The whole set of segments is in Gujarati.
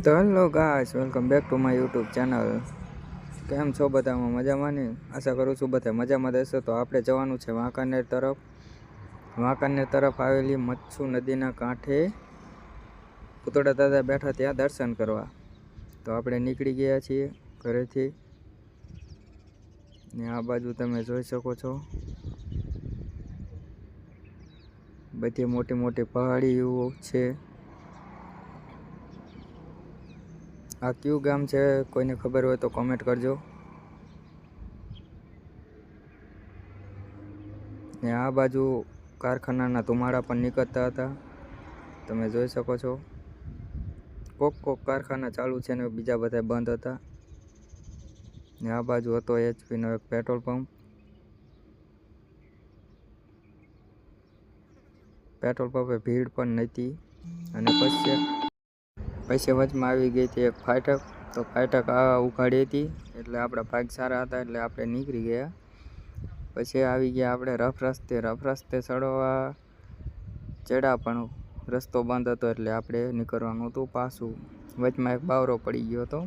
તો hello guys, welcome back to my YouTube channel. કેમ છો બધામાં? મજામાં ને? આશા કરું છું બધા મજામાં રહેશો. તો આપણે જવાનું છે વાંકાનેર તરફ આવેલી મચ્છુ નદીના કાંઠે પુતળા દાદા બેઠા ત્યાં દર્શન કરવા. તો આપણે નીકળી ગયા છીએ ઘરેથી ને આ બાજુ તમે જોઈ શકો છો બધી મોટી મોટી પહાડીઓ છે. આ કયું ગામ છે કોઈને ખબર હોય તો કોમેન્ટ કરજો. ને આ બાજુ કારખાનાના ધુમાડા પણ નીકળતા હતા, તમે જોઈ શકો છો. કોક કારખાના ચાલુ છે ને બીજા બધા બંધ હતા. ને આ બાજુ હતો HP નો એક પેટ્રોલ પંપ. પેટ્રોલ પંપે ભીડ પણ નહોતી. અને પછી વચમાં આવી ગઈ હતી એક ફાટક. તો ફાટક આ ઉઘાડી હતી એટલે આપણા ભાગ સારા હતા એટલે આપણે નીકળી ગયા. પછી આવી ગયા આપણે રફ રસ્તે ચડ્યા પણ રસ્તો બંધ હતો એટલે આપણે નીકળવાનું હતું પાછું. વચમાં એક બાવરો પડી ગયો હતો,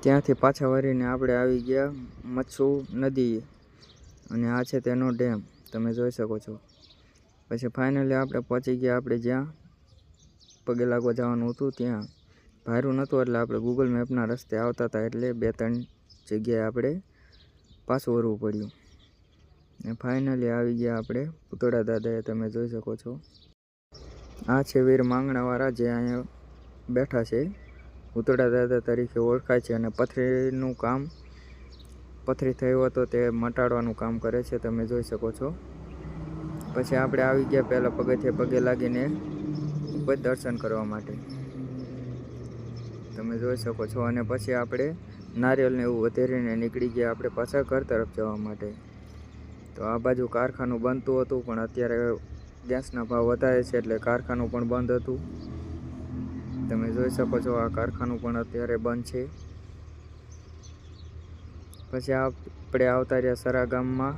ત્યાંથી પાછા વળીને આપણે આવી ગયા મચ્છુ નદી અને આ છે તેનો ડેમ, તમે જોઈ શકો છો. પછી ફાઇનલી આપણે પહોંચી ગયા આપણે જ્યાં પગે લાગવા જવાનું હતું ત્યાં. ભારું નહોતું એટલે આપણે ગૂગલ મેપના રસ્તે આવતા હતા એટલે 2-3 જગ્યાએ આપણે પાછું વળવું પડ્યું. ને ફાઇનલી આવી ગયા આપણે પુતળા દાદાએ, તમે જોઈ શકો છો. આ છે વીર માંગણાવાળા જે અહીંયા બેઠા છે, પુતળા દાદા તરીકે ઓળખાય છે. અને પથરી થયો હતો તે મટાડવાનું કામ કરે છે, તમે જોઈ શકો છો. પછી આપણે આવી ગયા પહેલાં પગે લાગીને ઉપર દર્શન કરવા માટે, તમે જોઈ શકો છો. અને પછી આપણે નારિયેળને એવું વધેરીને નીકળી ગયા આપણે પાછા ઘર તરફ જવા માટે. તો આ બાજુ કારખાનું બનતું હતું પણ અત્યારે ગેસના ભાવ વધારે છે એટલે કારખાનું પણ બંધ હતું, તમે જોઈ શકો છો. આ કારખાનું પણ અત્યારે બંધ છે. પછી આપણે આવતા રહ્યા સરા ગામમાં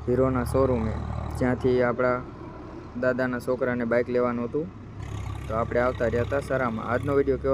હીરોના શોરૂમે, જ્યાંથી આપણા દાદાના છોકરાને બાઇક લેવાનું હતું. તો આપણે આવતા રહ્યા હતા સરામાં. આજનો વિડીયો કેવો